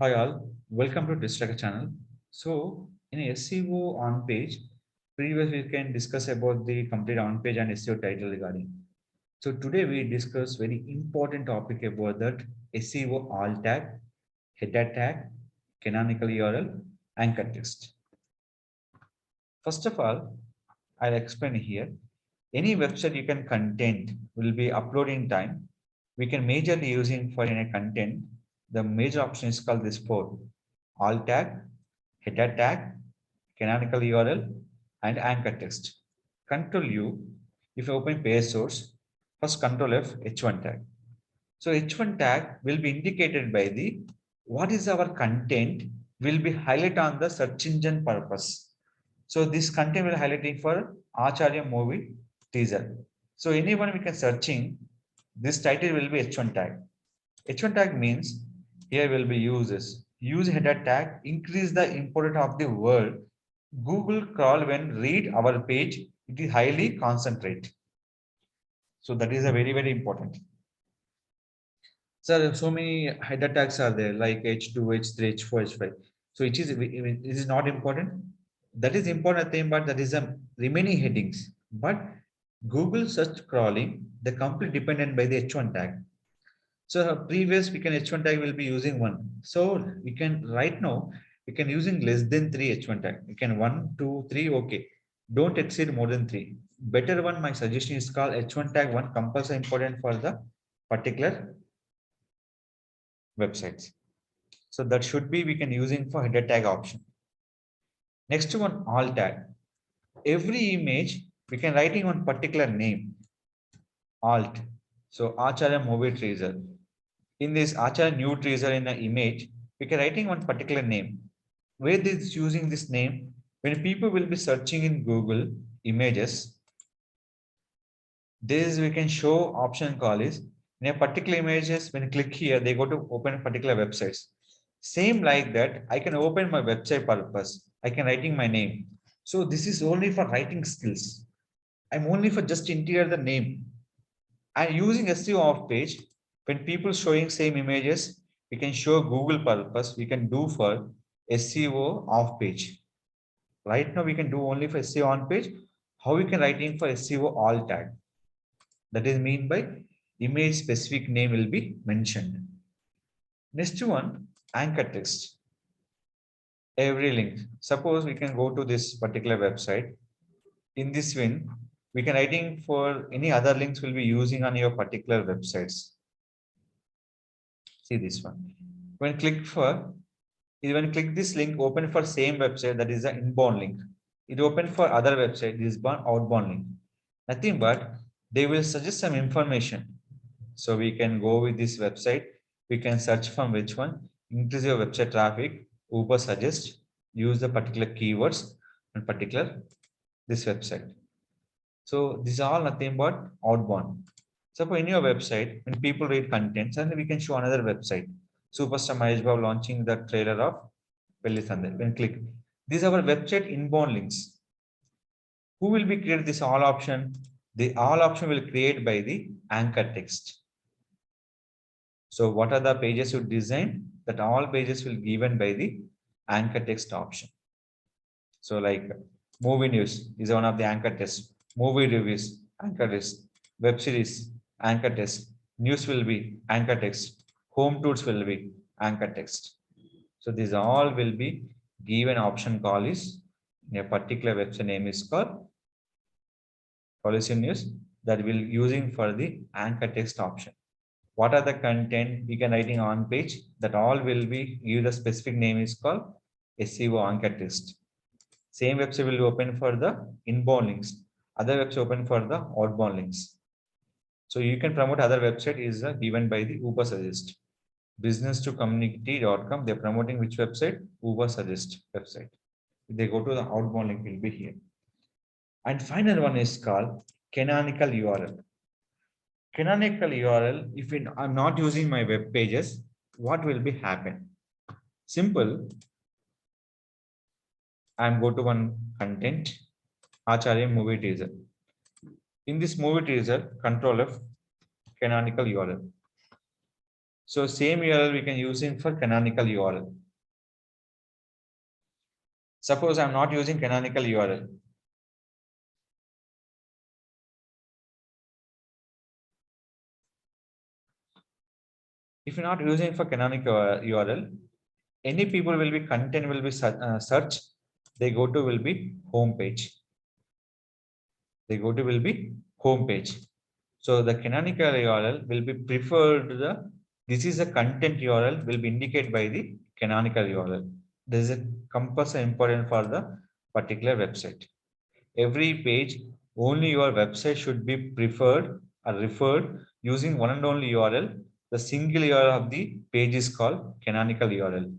Hi all, welcome to Distracker channel. So in SEO on page, previously we can discuss about the complete on page and SEO title regarding. So today we discuss very important topic about that SEO alt tag, header tag, canonical URL, anchor text. First of all, I'll explain here. Any website you can content will be uploading time. We can majorly using for any content. The major option is called this four: alt tag, header tag, canonical URL, and anchor text. Control U, if you open page source, first Control F, H1 tag. So H1 tag will be indicated by the what is our content will be highlighted on the search engine purpose. So this content will highlighting for Acharya movie teaser. So anyone we can searching, this title will be H1 tag. H1 tag means here will be uses. Use header tag, increase the importance of the word. Google crawl when read our page, it is highly concentrate. So that is a very important. So so many header tags are there like H2, H3, H4, H5. So it is not important. That is important thing, but that is a remaining headings. But Google search crawling, the complete dependent by the H1 tag. So previous we can H1 tag will be using one. So we can right now we can using less than three H1 tag. We can one, two, three. Okay. Don't exceed more than three. Better one, my suggestion is called H1 tag one compulsory important for the particular websites. So that should be we can using for header tag option. Next one alt tag. Every image we can writing on particular name alt. So Acharya movie teaser. In this Acharya new teaser in the image, we can writing one particular name. Where this using this name, when people will be searching in Google images, this we can show option call is in a particular images. When you click here, they go to open particular websites. Same like that, I can open my website purpose. I can writing my name. So this is only for writing skills. I'm only for just interior the name. And using SEO off page, when people showing same images, we can show Google purpose. We can do for SEO off page. Right now, we can do only for SEO on page. How we can write in for SEO alt tag? That is mean by image specific name will be mentioned. Next one, anchor text. Every link. Suppose we can go to this particular website. In this win, we can writing for any other links will be using on your particular websites. See this one. When click for, when click this link, open for same website, that is the inbound link. It open for other website, this is outbound link. Nothing but they will suggest some information. So we can go with this website. We can search from which one, increase your website traffic, Uber suggest, use the particular keywords and particular this website. So these are all nothing but outbound. So for any website, when people read content, suddenly we can show another website. Superstar Mahesh Babu launching the trailer of Pelli Sandal. When click, these are our website inbound links. Who will be create this all option? The all option will create by the anchor text. So what are the pages you design? That all pages will given by the anchor text option. So like movie news is one of the anchor text. Movie reviews, anchor text. Web series, anchor text. News will be anchor text. Home tours will be anchor text. So these all will be given option call is a particular website name is called policy news that will using for the anchor text option. What are the content we can writing on page that all will be give the specific name is called SEO anchor text. Same website will open for the inbound links. Other website open for the outbound links. So you can promote other website is given by the Uber suggest. Business to community.com. They're promoting which website? Uber suggest website. If they go to the outbound link will be here. And final one is called canonical URL. Canonical URL, if I'm not using my web pages, what will be happen? Simple. I'm go to one content, Acharya movie teaser. In this movie teaser, control F, canonical URL. So same URL we can use it for canonical URL. Suppose I'm not using canonical URL. If you're not using for canonical URL, any people will be content will be search. They go to will be home page. They go to will be home page. So the canonical URL will be preferred to the, this is a content URL will be indicated by the canonical URL. This is a compulsory important for the particular website. Every page, only your website should be preferred or referred using one and only URL. The single URL of the page is called canonical URL.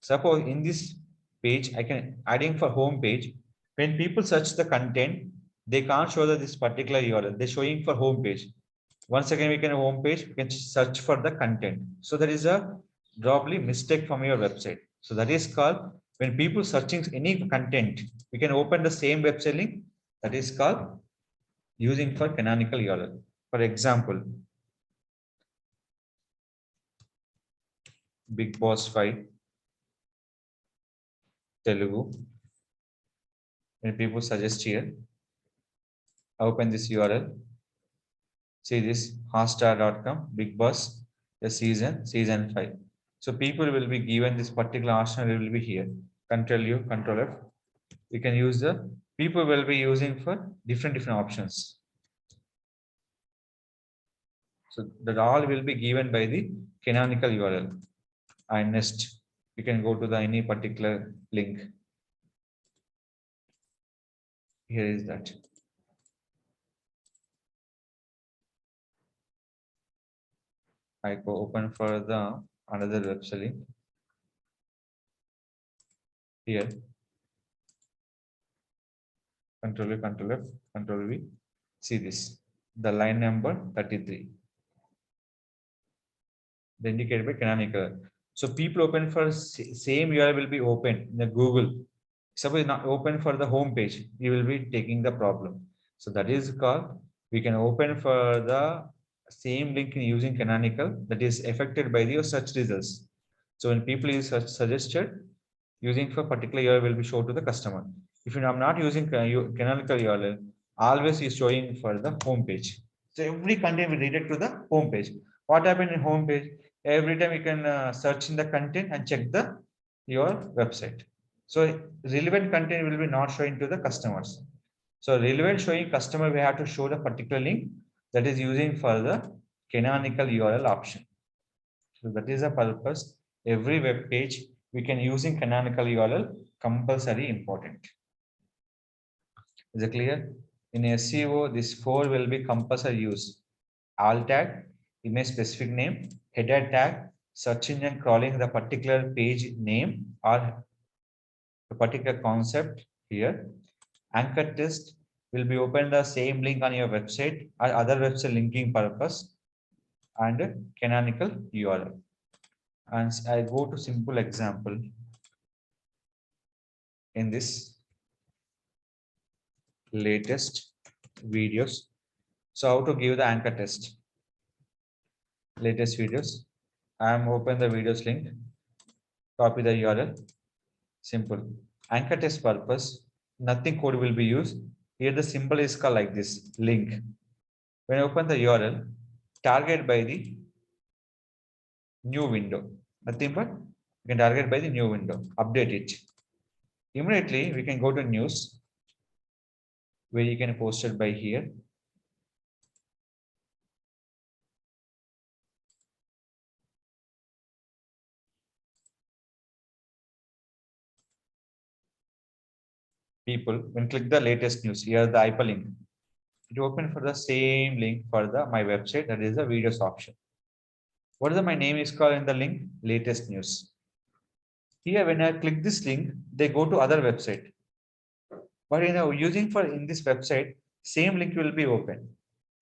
Suppose in this page, I can adding for home page. When people search the content, they can't show that this particular URL. They're showing for home page. Once again, we can home page, we can search for the content. So there is a probably mistake from your website. So that is called when people searching any content, we can open the same website link. That is called using for canonical URL. For example, Big Boss 5 Telugu. When people suggest here, open this URL. See this hotstar.com Big Boss the season 5. So people will be given this particular option will be here. Control U, Control F. We can use the people will be using for different options. So that all will be given by the canonical URL. And next, you can go to the any particular link. Here is that. I go open for the another website link. Here. Control V, Control F, Control V. See this. The line number 33. The indicated by canonical. So people open for same URL will be open in the Google. Suppose not open for the home page, you will be taking the problem. So that is called we can open for the same link in using canonical that is affected by your search results. So when people is suggested using for particular URL will be shown to the customer. If you are not using canonical URL, always is showing for the home page. So every content will redirect to the home page. What happened in home page? Every time you can search in the content and check the your website. So relevant content will be not showing to the customers. So relevant showing customer, we have to show the particular link that is using for the canonical URL option. So that is the purpose. Every web page we can using canonical URL compulsory important. Is it clear? In SEO, this 4 will be compulsory use. Alt tag, image specific name, header tag, search engine crawling the particular page name or the particular concept here. Anchor test will be open the same link on your website or other website linking purpose and canonical URL. And I go to simple example in this latest videos. So how to give the anchor test? Latest videos. I am open the videos link. Copy the URL. Simple. Anchor test purpose. Nothing code will be used. Here the symbol is called like this link. When I open the URL, target by the new window. Nothing but you can target by the new window. Update it. Immediately we can go to news where you can post it by here. People when click the latest news, here the hyperlink. It open for the same link for the my website, that is the videos option. What is the, my name is called in the link latest news. Here when I click this link, they go to other website. But using for in this website, same link will be open.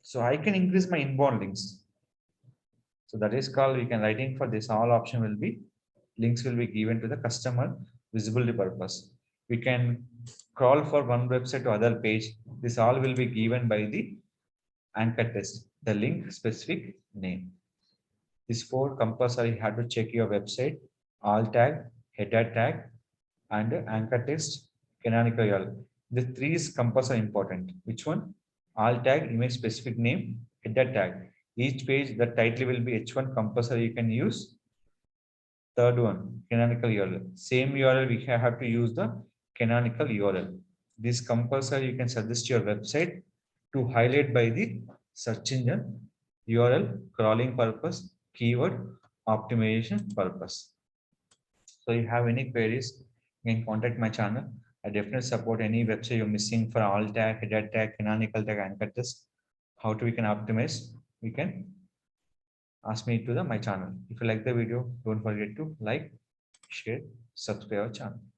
So I can increase my inbound links. So that is called we can writing for this all option will be links will be given to the customer visibility purpose. We can crawl for one website to other page. This all will be given by the anchor test, the link specific name. These four compulsory you have to check your website, alt tag, header tag, and anchor text, canonical URL. The three is compulsory important. Which one? Alt tag, image specific name, header tag. Each page, the title will be H1 compulsory you can use. Third one, canonical URL. Same URL, we have to use the canonical URL. This compulsory you can suggest your website to highlight by the search engine, URL, crawling purpose, keyword, optimization purpose. So you have any queries, you can contact my channel. I definitely support any website you're missing for alt tag, header tag, canonical tag, anchor test. How to we can optimize, we can ask me to my channel. If you like the video, don't forget to like, share, subscribe our channel.